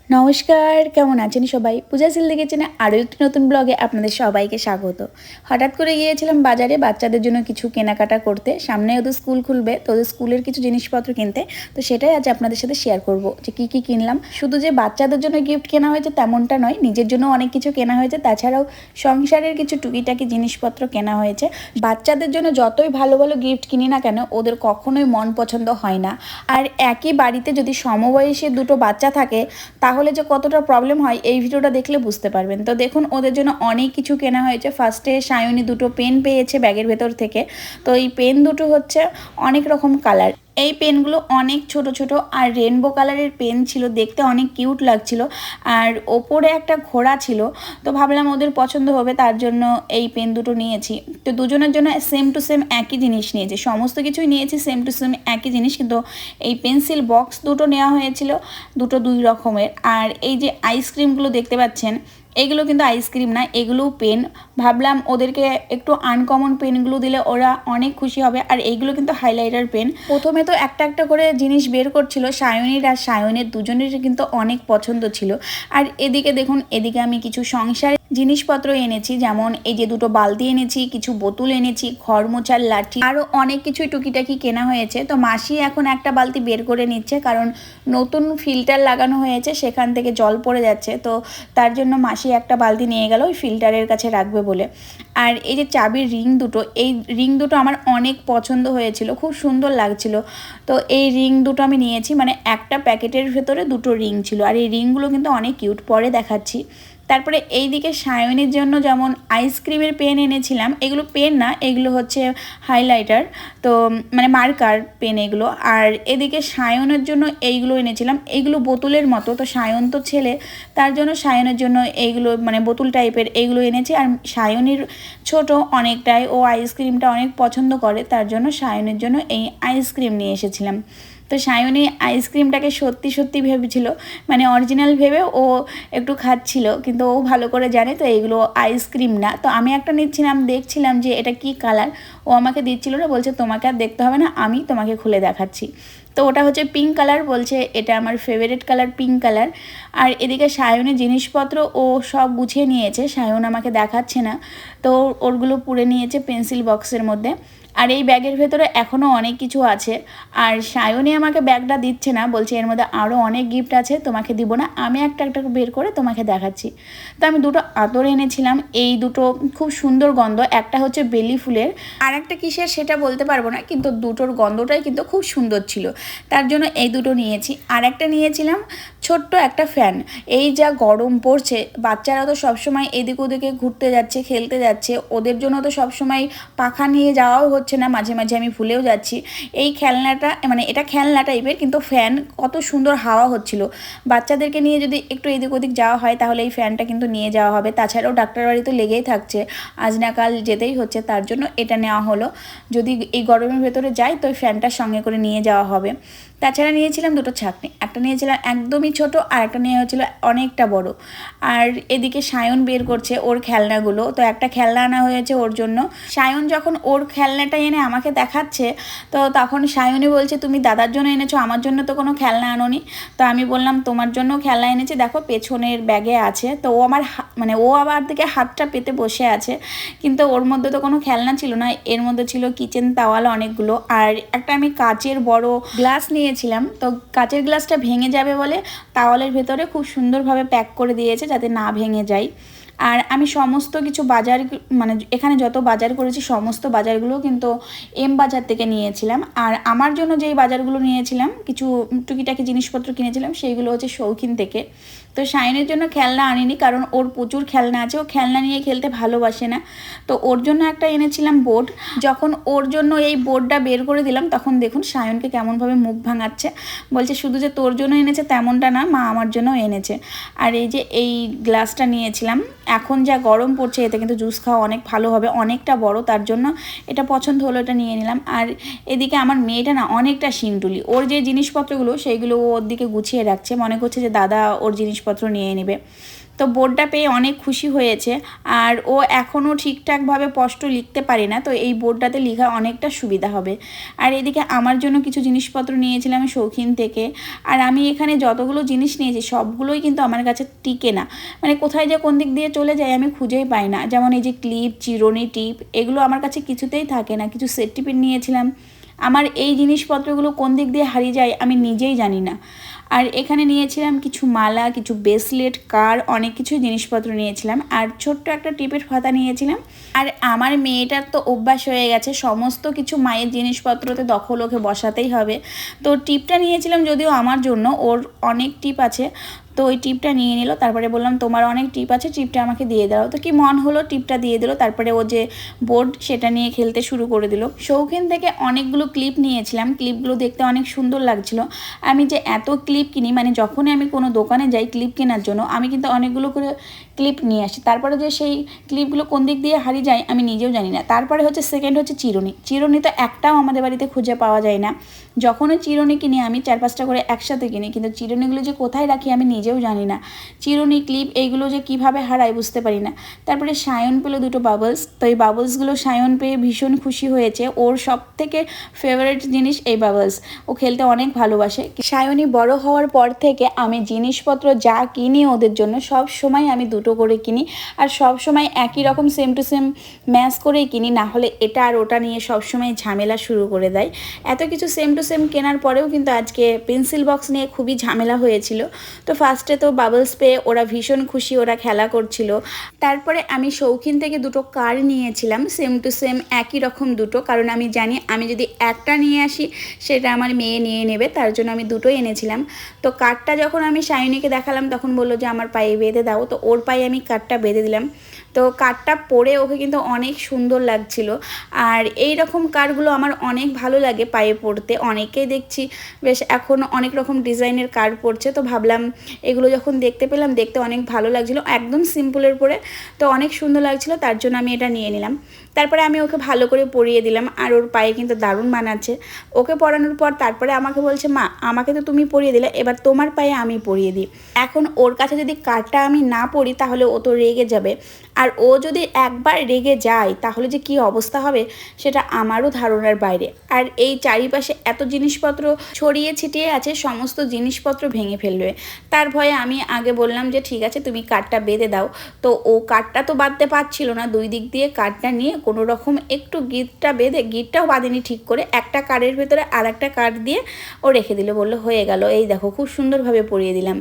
নমস্কার, কেমন আছেন সবাই? পূজা সিলদি কিচেনে আরও একটি নতুন ব্লগে আপনাদের সবাইকে স্বাগত। হঠাৎ করে গিয়েছিলাম বাজারে বাচ্চাদের জন্য কিছু কেনাকাটা করতে। সামনে ওদের স্কুল খুলবে, তো ওদের স্কুলের কিছু জিনিসপত্র কিনতে। তো সেটাই আজ আপনাদের সাথে শেয়ার করব যে কী কী কিনলাম। শুধু যে বাচ্চাদের জন্য গিফট কেনা হয়েছে তেমনটা নয়, নিজের জন্য অনেক কিছু কেনা হয়েছে। তাছাড়াও সংসারের কিছু টুকিটাকি জিনিসপত্র কেনা হয়েছে। বাচ্চাদের জন্য যতই ভালো ভালো গিফট কিনি না কেন, ওদের কখনোই মন পছন্দ হয় না। আর একই বাড়িতে যদি সমবয়সী দুটো বাচ্চা থাকে তাহলে যে কতটা প্রবলেম হয় এই ভিডিওটা দেখলে বুঝতে পারবেন। তো দেখুন ওদের জন্য অনেক কিছু কেনা হয়েছে। ফার্স্টে সায়নী দুটো পেন পেয়েছে ব্যাগের ভেতর থেকে। তো এই পেন দুটো হচ্ছে অনেক রকম কালার। এই পেনগুলো অনেক ছোট ছোট আর রেনবো কালারের পেন ছিল, দেখতে অনেক কিউট লাগছিল। আর ওপরে একটা ঘোড়া ছিল, তো ভাবলাম ওদের পছন্দ হবে, তার জন্য এই পেন দুটো নিয়েছি। তো দুজনের জন্য সেম টু সেম একই জিনিস নিয়েছি, সমস্ত কিছুই নিয়েছি সেম টু সেম একই জিনিস, কিন্তু এই পেন্সিল বক্স দুটো নেওয়া হয়েছিল, দুটো দুই রকমের। আর এই যে আইসক্রিমগুলো দেখতে পাচ্ছেন, এগুলো কিন্তু আইসক্রিম না, এগুলোও পেন। ভাবলাম ওদেরকে একটু আনকমন পেনগুলো দিলে ওরা অনেক খুশি হবে। আর এইগুলো কিন্তু হাইলাইটার পেন। প্রথমে তো একটা একটা করে জিনিস বের করছিল সায়নীর, আর সায়নের দুজনের কিন্তু অনেক পছন্দ ছিল। আর এদিকে দেখুন, এদিকে আমি কিছু সংসার জিনিসপত্র এনেছি, যেমন এই যে দুটো বালতি এনেছি, কিছু বোতল এনেছি, ঘর মোছার লাঠি, আরও অনেক কিছুই টুকিটাকি কেনা হয়েছে। তো মাসি এখন একটা বালতি বের করে নিচ্ছে, কারণ নতুন ফিল্টার লাগানো হয়েছে, সেখান থেকে জল পড়ে যাচ্ছে। তো তার জন্য মাসি একটা বালতি নিয়ে গেল ওই ফিল্টারের কাছে রাখবে বলে। আর এই যে চাবির রিং দুটো, এই রিং দুটো আমার অনেক পছন্দ হয়েছিল, খুব সুন্দর লাগছিল। তো এই রিং দুটো আমি নিয়েছি, মানে একটা প্যাকেটের ভেতরে দুটো রিং ছিল। আর এই রিংগুলো কিন্তু অনেক কিউট, পরে দেখাচ্ছি। তারপরে এই দিকে সায়নীর জন্য যেমন আইসক্রিমের পেন এনেছিলাম, এগুলো পেন না, এগুলো হচ্ছে হাইলাইটার, তো মানে মার্কার পেন এগুলো। আর এদিকে সায়নের জন্য এইগুলো এনেছিলাম, এইগুলো বোতলের মতো। তো সায়ন তো ছেলে, তার জন্য সায়নের জন্য এইগুলো মানে বোতল টাইপের এইগুলো এনেছি। আর সায়নীর ছোট অনেকটাই, ও আইসক্রিমটা অনেক পছন্দ করে, তার জন্য সায়নের জন্য এই আইসক্রিম নিয়ে এসেছিলাম। তো সায়নী আইসক্রিমটাকে সত্যি সত্যি ভেবেছিল, মানে অরিজিনাল ভেবে ও একটু খাচ্ছিল, কিন্তু ও ভালো করে জানে তো এইগুলো আইসক্রিম না। তো আমি একটা নিচ্ছিলাম, দেখছিলাম যে এটা কি কালার, ও আমাকে দিচ্ছিল না, বলছে তোমাকে আর দেখতে হবে না, আমি তোমাকে খুলে দেখাচ্ছি। তো ওটা হচ্ছে পিঙ্ক কালার, বলছে এটা আমার ফেভারিট কালার পিঙ্ক কালার। আর এদিকে সায়নের জিনিসপত্র ও সব গুছিয়ে নিয়েছে, সায়ন আমাকে দেখাচ্ছে না, তো ওরগুলো পুড়ে নিয়েছে পেন্সিল বক্সের মধ্যে। আর এই ব্যাগের ভেতরে এখনও অনেক কিছু আছে। আর সায়নী আমাকে ব্যাগটা দিচ্ছে না, বলছে এর মধ্যে আরও অনেক গিফট আছে, তোমাকে দিব না, আমি একটা একটা বের করে তোমাকে দেখাচ্ছি। তো আমি দুটো আতর এনেছিলাম, এই দুটো খুব সুন্দর গন্ধ, একটা হচ্ছে বেলি ফুলের, আর একটা কিসের সেটা বলতে পারবো না, কিন্তু দুটোর গন্ধটাই কিন্তু খুব সুন্দর ছিল, তার জন্য এই দুটো নিয়েছি। আর একটা নিয়েছিলাম ছোট্ট একটা ফ্যান। এই যা গরম পড়ছে, বাচ্চারা তো সবসময় এদিক ওদিকে ঘুরতে যাচ্ছে, খেলতে যাচ্ছে, ওদের জন্য তো সবসময় পাখা নিয়ে যাওয়াও হচ্ছে না, মাঝে মাঝে আমি ভুলেও যাচ্ছি। এই খেলনাটা মানে এটা খেলনা টাইপের, কিন্তু ফ্যান, কত সুন্দর হাওয়া হচ্ছিল। বাচ্চাদেরকে নিয়ে যদি একটু এদিক ওদিক যাওয়া হয় তাহলে এই ফ্যানটা কিন্তু নিয়ে যাওয়া হবে। তাছাড়াও ডাক্তার বাড়ি তো লেগেই থাকছে, আজ না কাল যেতেই হচ্ছে, তার জন্য এটা নেওয়া হলো। যদি এই গরমের ভেতরে যাই তো ফ্যানটা সঙ্গে করে নিয়ে যাওয়া হবে। তাছাড়া নিয়েছিলাম দুটো ছাঁকনি, একটা নিয়েছিলাম একদমই ছোট, আর একটা নিয়ে হয়েছিল অনেকটা বড়। আর এদিকে সায়ন বের করছে ওর খেলনাগুলো, তো একটা খেলনা আনা হয়েছে ওর জন্য। সায়ন যখন ওর খেলনাটা এনে আমাকে দেখাচ্ছে, তো তখন সায়নী বলছে তুমি দাদার জন্য এনেছো, আমার জন্য তো কোনো খেলনা আনোনি। তো আমি বললাম তোমার জন্য খেলনা এনেছি, দেখো পেছনের ব্যাগে আছে। তো ও আমার মানে ও আবার দিকে হাতটা পেতে বসে আছে, কিন্তু ওর মধ্যে তো কোনো খেলনা ছিল না, এর মধ্যে ছিল কিচেন তাওয়াল অনেকগুলো। আর একটা আমি কাচের বড় গ্লাস নিয়েছিলাম, তো কাচের গ্লাসটা ভেঙে যাবে বলে তাওয়ালের ভেতরে খুব সুন্দরভাবে প্যাক করে দিয়েছে যাতে না ভেঙে যায়। আর আমি সমস্ত কিছু বাজার মানে এখানে যত বাজার করেছি সমস্ত বাজারগুলো কিন্তু এম বাজার থেকে নিয়েছিলাম। আর আমার জন্য যেই বাজারগুলো নিয়েছিলাম, কিছু টুকিটাকি জিনিসপত্র কিনেছিলাম, সেইগুলো হচ্ছে শৌখিন থেকে। তো সায়নের জন্য খেলনা আনিনি, কারণ ওর প্রচুর খেলনা আছে, ও খেলনা নিয়ে খেলতে ভালোবাসে না। তো ওর জন্য একটা এনেছিলাম বোর্ড। যখন ওর জন্য এই বোর্ডটা বের করে দিলাম, তখন দেখুন সায়নকে কেমনভাবে মুখ ভাঙাচ্ছে, বলছে শুধু যে তোর জন্য এনেছে তেমনটা না মা, আমার জন্য এনেছে। আর এই যে এই গ্লাসটা নিয়েছিলাম, এখন যা গরম পড়ছে এতে কিন্তু জুস খাওয়া অনেক ভালো হবে, অনেকটা বড়, তার জন্য এটা পছন্দ হলো, এটা নিয়ে নিলাম। আর এদিকে আমার মেয়েটা না অনেকটা শিংটুলি, ওর যে জিনিসপত্রগুলো সেইগুলো ও ওর দিকে গুছিয়ে রাখছে, মনে করছে যে দাদা ওর জিনিসপত্র নিয়ে নেবে। তো বোর্ডটা পেয়ে অনেক খুশি হয়েছে। আর ও এখনও ঠিকঠাকভাবে স্পষ্ট লিখতে পারে না, তো এই বোর্ডটাতে লেখা অনেকটা সুবিধা হবে। আর এদিকে আমার জন্য কিছু জিনিসপত্র নিয়েছিলাম শৌখিন থেকে। আর আমি এখানে যতগুলো জিনিস নিয়েছি সবগুলোই কিন্তু আমার কাছে টিকে না, মানে কোথায় যে কোন দিক দিয়ে চলে যায় আমি খুঁজেই পাই না। যেমন এই যে ক্লিপ, চিরুনি, টিপ, এগুলো আমার কাছে কিছুতেই থাকে না। কিছু সেট টিপের নিয়েছিলাম, আমার এই জিনিসপত্রগুলো কোন দিক দিয়ে হারিয়ে যায় আমি নিজেই জানি না। আর এখানে নিয়েছিলাম কিছু মালা, কিছু ব্রেসলেট, কার, অনেক কিছু জিনিসপত্র নিয়েছিলাম। আর ছোট্ট একটা টিপের খাতা নিয়েছিলাম। আর আমার মেয়েটার তো অভ্যাস হয়ে গেছে সমস্ত কিছু মায়ের জিনিসপত্রতে দখল ওকে বসাতেই হবে। তো টিপটা নিয়েছিলাম যদিও আমার জন্য, ওর অনেক টিপ আছে, তো ওই টিপটা নিয়ে নিল। তারপরে বললাম তোমার অনেক টিপ আছে, টিপটা আমাকে দিয়ে দাও। তো কি মন হলো, টিপটা দিয়ে দিল। তারপরে ও যে বোর্ড সেটা নিয়ে খেলতে শুরু করে দিল। শৌখিন থেকে অনেকগুলো ক্লিপ নিয়েছিলাম, ক্লিপগুলো দেখতে অনেক সুন্দর লাগছিল। আমি যে এত ক্লিপ কিনি, মানে যখনই আমি কোনো দোকানে যাই ক্লিপ কেনার জন্য আমি কিন্তু অনেকগুলো করে ক্লিপ নিয়ে আসি। তারপরে যে সেই ক্লিপগুলো কোন দিক দিয়ে হারিয়ে যায় আমি নিজেও জানি না। তারপরে হচ্ছে সেকেন্ড হচ্ছে চিরুনি। চিরুনি তো একটাও আমাদের বাড়িতে খুঁজে পাওয়া যায় না। যখনই চিরুনি কিনি আমি 4-5টা করে একসাথে কিনি, কিন্তু চিরুনিগুলো যে কোথায় রাখি আমি নিজেও জানি না। চিরুনি, ক্লিপ এইগুলো যে কিভাবে হারাই বুঝতে পারি না। তারপরে সায়ন পেলো দুটো বাবলস, তো এই বাবলসগুলো সায়ন পেয়ে ভীষণ খুশি হয়েছে। ওর সব থেকে ফেভারিট জিনিস এই বাবলস, ও খেলতে অনেক ভালোবাসে। সায়নী বড় হওয়ার পর থেকে আমি জিনিসপত্র যা কিনি ওদের জন্য সব সময় আমি দুটো করে কিনি। আর সব সময় একই রকম সেম টু সেম ম্যাচ করেই কিনি, না হলে এটা আর ওটা নিয়ে সব সময় ঝামেলা শুরু করে দেয়। এত কিছু সেম টু সেম কেনার পরেও কিন্তু আজকে পেন্সিল বক্স নিয়ে খুবই ঝামেলা হয়েছিল। তো ফার্স্টে তো বাবলস পেয়ে ওরা ভীষণ খুশি, ওরা খেলা করছিল। তারপরে আমি শৌখিন থেকে দুটো কার নিয়েছিলাম, সেম টু সেম একই রকম দুটো, কারণ আমি জানি আমি যদি একটা নিয়ে আসি সেটা আমার মেয়ে নিয়ে নেবে, তার জন্য আমি দুটোই এনেছিলাম। তো কারটা যখন আমি সায়নীকে দেখালাম তখন বললো যে আমার পায়ে বেঁধে দাও, তো ওর পায়ে আমি কারটা বেঁধে দিলাম। তো কারটা পরে ওকে কিন্তু অনেক সুন্দর লাগছিল। আর এই রকম কারগুলো আমার অনেক ভালো লাগে পায়ে পরতে। অনেকেই দেখছি বেশ এখন অনেক রকম ডিজাইনের কার পরছে, তো ভাবলাম এগুলো যখন দেখতে পেলাম দেখতে অনেক ভালো লাগছিলো, একদম সিম্পলের পরে, তো অনেক সুন্দর লাগছিলো, তার জন্য আমি এটা নিয়ে নিলাম। তারপরে আমি ওকে ভালো করে পরিয়ে দিলাম, আর ওর পায়ে কিন্তু দারুণ মানাচ্ছে। ওকে পরানোর পর তারপরে আমাকে বলছে মা আমাকে তো তুমি পরিয়ে দিলে, এবার তোমার পায়ে আমি পরিয়ে দিই। এখন ওর কাছে যদি কারটা আমি না পরি তাহলে ও তো রেগে যাবে, আর ও যদি একবার রেগে যায় তাহলে যে কি অবস্থা হবে সেটা আমারও ধারণার বাইরে। আর এই চারিপাশে এত জিনিসপত্র ছড়িয়ে ছিটিয়ে আছে, সমস্ত জিনিসপত্র ভেঙে ফেলবে, তার ভয়ে আমি আগে বললাম যে ঠিক আছে তুমি কাঠটা বেঁধে দাও। তো ও কাঠটা তো বাঁধতে পারছিল না, দুই দিক দিয়ে কাঠটা নিয়ে কোনো রকম একটু গিঁটটা বেঁধে, গিঁটটাও বাঁধেনি ঠিক করে, একটা কাঠের ভেতরে আর একটা কাঠ দিয়ে ও রেখে দিল, বললো হয়ে গেল, এই দেখো খুব সুন্দরভাবে পরিয়ে দিলাম।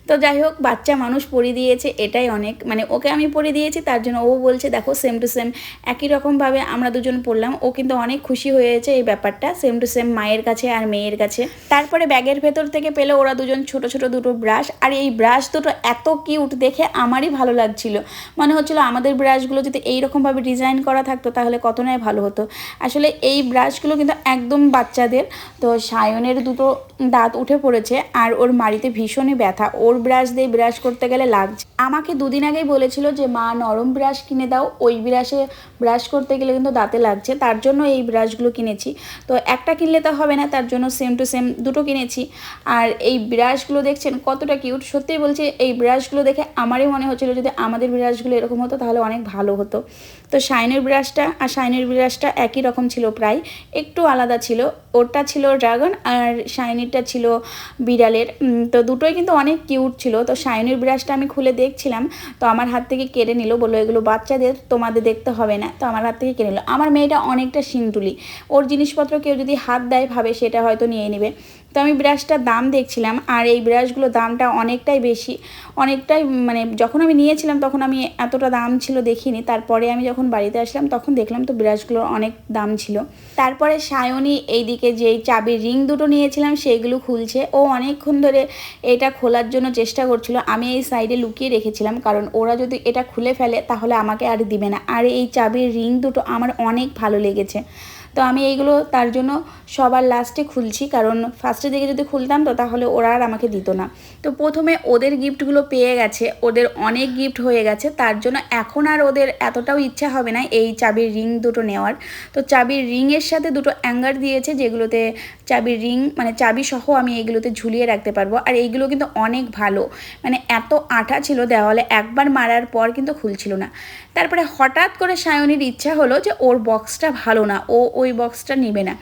তো যাই হোক, বাচ্চা মানুষ পরিয়ে দিয়েছে এটাই অনেক, মানে ওকে আমি পরিয়ে দিয়েছি তার জন্য ও বলছে দেখো সেম টু সেম একই রকমভাবে আমরা দুজন পড়লাম। ও কিন্তু অনেক খুশি হয়েছে এই ব্যাপারটা, সেম টু সেম মায়ের কাছে আর মেয়ের কাছে। তারপরে ব্যাগের ভেতর থেকে পেলো ওরা দুজন ছোট ছোট দুটো ব্রাশ, আর এই ব্রাশ দুটো এত কিউট দেখে আমারই ভালো লাগছিল। মনে হচ্ছিলো আমাদের ব্রাশগুলো যদি এইরকমভাবে ডিজাইন করা থাকতো তাহলে কত নয় ভালো হতো। আসলে এই ব্রাশগুলো কিন্তু একদম বাচ্চাদের। তো সায়নের দুটো দাঁত উঠে পড়েছে আর ওর মাড়িতে ভীষণই ব্যথা, ওর ব্রাশ দিয়ে ব্রাশ করতে গেলে লাগছে। আমাকে দুদিন আগেই বলেছিল যে মা নরম ব্রাশ কিনে দাও, ওই ব্রাশে ব্রাশ করতে গেলে কিন্তু দাঁতে লাগছে, তার জন্য এই ব্রাশগুলো কিনেছি। তো একটা কিনলে তো হবে না, তার জন্য সেম টু সেম দুটো কিনেছি। আর এই ব্রাশগুলো দেখছেন কতটা কিউট, সত্যিই বলছি এই ব্রাশগুলো দেখে আমারই মনে হচ্ছিলো যদি আমাদের ব্রাশগুলো এরকম হতো তাহলে অনেক ভালো হতো। তো শাইনের ব্রাশটা আর শাইনের ব্রাশটা একই রকম ছিল, প্রায় একটু আলাদা ছিল। ওরটা ছিল ড্রাগন আর শাইনিরটা ছিল বিড়ালের। তো দুটোই কিন্তু অনেক কিউট ছিল। তো শাইনির ব্রাশটা আমি খুলে দেখছিলাম, তো আমার হাত থেকে কেড়ে নিল, বললো এগুলো বাচ্চাদের, তোমাদের দেখতে হবে না। তো আমার হাত থেকে কেড়ে নিল। আমার মেয়েটা অনেকটা শিনটুলি, ওর জিনিসপত্র কেউ যদি হাত দেয় ভাবে সেটা হয়তো নিয়ে নেবে। তো আমি ব্রাশটার দাম দেখছিলাম, আর এই ব্রাশগুলো দামটা অনেকটাই বেশি, অনেকটাই, মানে যখন আমি নিয়েছিলাম তখন আমি এতটা দাম ছিল দেখিনি, তারপরে আমি যখন বাড়িতে আসলাম তখন দেখলাম তো ব্রাশগুলোর অনেক দাম ছিল। তারপরে সায়নী এইদিকে যেই চাবির রিং দুটো নিয়েছিলাম সেইগুলো খুলছে, ও অনেকক্ষণ ধরে এটা খোলার জন্য চেষ্টা করছিল। আমি এই সাইডে লুকিয়ে রেখেছিলাম, কারণ ওরা যদি এটা খুলে ফেলে তাহলে আমাকে আর দিবে না। আর এই চাবির রিং দুটো আমার অনেক ভালো লেগেছে। তো আমি এইগুলো তার জন্য সবার লাস্টে খুলছি, কারণ ফার্স্টের দিকে যদি খুলতাম তো তাহলে ওরা আর আমাকে দিত না। তো প্রথমে ওদের গিফটগুলো পেয়ে গেছে, ওদের অনেক গিফট হয়ে গেছে, তার জন্য এখন আর ওদের এতটাও ইচ্ছা হবে না এই চাবির রিং দুটো নেওয়ার। তো চাবির রিংয়ের সাথে দুটো অ্যাঙ্গার দিয়েছে, যেগুলোতে চাবির রিং মানে চাবি সহ আমি এইগুলোতে ঝুলিয়ে রাখতে পারবো। আর এইগুলো কিন্তু অনেক ভালো, মানে এত আঠা ছিল দেওয়ালে, একবার মারার পর কিন্তু খুলছিল না। তারপরে হঠাৎ করে সায়নীর ইচ্ছা হলো যে ওর বক্সটা ভালো না, ও ওই বক্সটা নেবে না,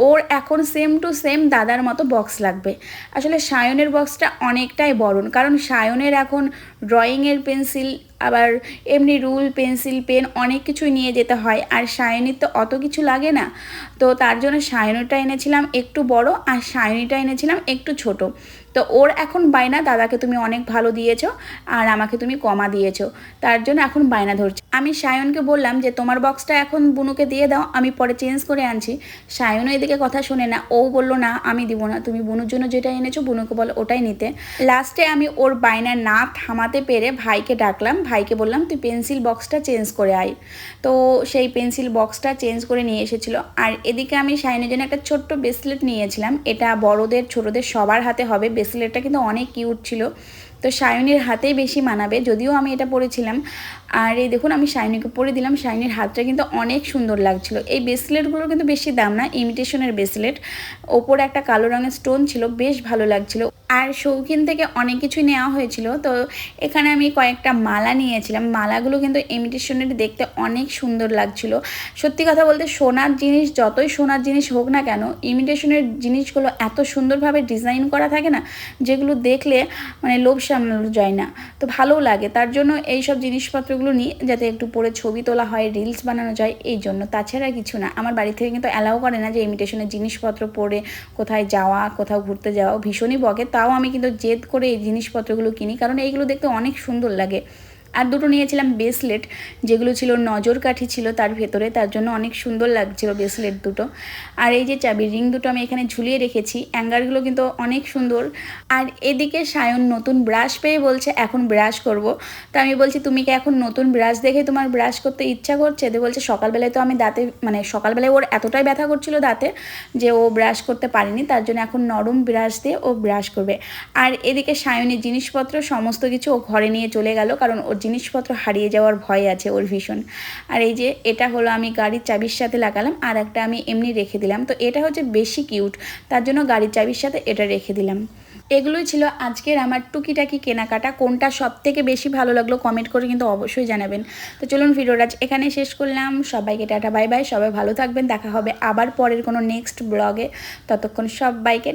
ওর এখন সেম টু সেম দাদার মতো বক্স লাগবে। আসলে সায়নের বক্সটা অনেকটাই বড়, কারণ সায়নের এখন ড্রয়িংয়ের পেন্সিল, আবার এমনি রুল, পেন্সিল, পেন অনেক কিছুই নিয়ে যেতে হয়, আর সায়নীর তো অত কিছু লাগে না। তো তার জন্য সায়নীরটা এনেছিলাম একটু বড়, আর সায়নীটা এনেছিলাম একটু ছোট। তো ওর এখন বায়না, দাদাকে তুমি অনেক ভালো দিয়েছো আর আমাকে তুমি কমা দিয়েছো, তার জন্য এখন বায়না ধরছে। আমি সায়নকে বললাম যে তোমার বক্সটা এখন বুনুকে দিয়ে দাও, আমি পরে চেঞ্জ করে আনছি। সায়নও এদিকে কথা শোনে না, ও বললো না আমি দিব না, তুমি বুনুর জন্য যেটা এনেছো বুনুকে বলো ওটাই নিতে। লাস্টে আমি ওর বায়না না থামাতে পেরে ভাইকে ডাকলাম, ভাইকে বললাম তুই পেন্সিল বক্সটা চেঞ্জ করে আয়। তো সেই পেন্সিল বক্সটা চেঞ্জ করে নিয়ে এসেছিলো। আর এদিকে আমি সায়নের জন্য একটা ছোট্ট ব্রেসলেট নিয়েছিলাম, এটা বড়দের ছোটদের সবার হাতে হবে। ব্রেসলেটটা কিন্তু অনেক কিউট ছিল, তো সায়নীর হাতেই বেশি মানাবে, যদিও আমি এটা পরেছিলাম। আর এই দেখুন আমি সায়নীকে পরে দিলাম, সায়নীর হাতটা কিন্তু অনেক সুন্দর লাগছিল। এই ব্রেসলেটগুলোর কিন্তু বেশি দাম না, ইমিটেশনের ব্রেসলেট, ওপরে একটা কালো রঙের স্টোন ছিল, বেশ ভালো লাগছিল। আর শৌখিন থেকে অনেক কিছুই নেওয়া হয়েছিল। তো এখানে আমি কয়েকটা মালা নিয়েছিলাম, মালাগুলো কিন্তু ইমিটেশনের, দেখতে অনেক সুন্দর লাগছিল। সত্যি কথা বলতে সোনার জিনিস, যতই সোনার জিনিস হোক না কেন, ইমিটেশনের জিনিসগুলো এত সুন্দরভাবে ডিজাইন করা থাকে না, যেগুলো দেখলে মানে লোভ সামলানো যায় না, তো ভালোও লাগে। তার জন্য এই সব জিনিসপত্রগুলো নিই, যাতে একটু পরে ছবি তোলা হয়, রিলস বানানো যায়, এই জন্য, তাছাড়া কিছু না। আমার বাড়ি থেকে কিন্তু অ্যালাউ করে না যে ইমিটেশনের জিনিসপত্র পরে কোথায় যাওয়া, কোথাও ঘুরতে যাওয়া, ভীষণই বকে। তাও আমি কিন্তু জেদ করে এই জিনিসপত্রগুলো কিনি, কারণ এইগুলো দেখতে অনেক সুন্দর লাগে। আর দুটো নিয়েছিলাম ব্রেসলেট, যেগুলো ছিল নজর কাঠি ছিল তার ভেতরে, তার জন্য অনেক সুন্দর লাগছিল ব্রেসলেট দুটো। আর এই যে চাবির রিং দুটো আমি এখানে ঝুলিয়ে রেখেছি, অ্যাঙ্গারগুলো কিন্তু অনেক সুন্দর। আর এদিকে সায়ন নতুন ব্রাশ পেয়ে বলছে এখন ব্রাশ করব। তো আমি বলছি তুমি কি এখন নতুন ব্রাশ দেখে তোমার ব্রাশ করতে ইচ্ছা করছে? তো বলছে সকালবেলায় তো আমি দাঁতে, মানে সকালবেলায় ওর এতটাই ব্যথা করছিল দাঁতে যে ও ব্রাশ করতে পারেনি, তার জন্য এখন নরম ব্রাশ দিয়ে ও ব্রাশ করবে। আর এদিকে সায়নের জিনিসপত্র সমস্ত কিছু ও ঘরে নিয়ে চলে গেল, কারণ ওর জিনিসপত্র হারিয়ে যাওয়ার ভয় আছে ওর ভীষণ। আর এই যে এটা হলো আমি গাড়ির চাবির সাথে লাগালাম, আর একটা আমি এমনি রেখে দিলাম। তো এটা হচ্ছে বেশি কিউট, তার জন্য গাড়ির চাবির সাথে এটা রেখে দিলাম। এগুলোই ছিল আজকের আমার টুকিটাকি কেনাকাটা। কোনটা সব থেকে বেশি ভালো লাগলো কমেন্ট করে কিন্তু অবশ্যই জানাবেন। তো চলুন ভিডিওটা এখানে শেষ করলাম। সবাইকে টাটা বাই বাই, সবাই ভালো থাকবেন, দেখা হবে আবার পরের কোনো নেক্সট ব্লগে। ততক্ষণ সবাইকে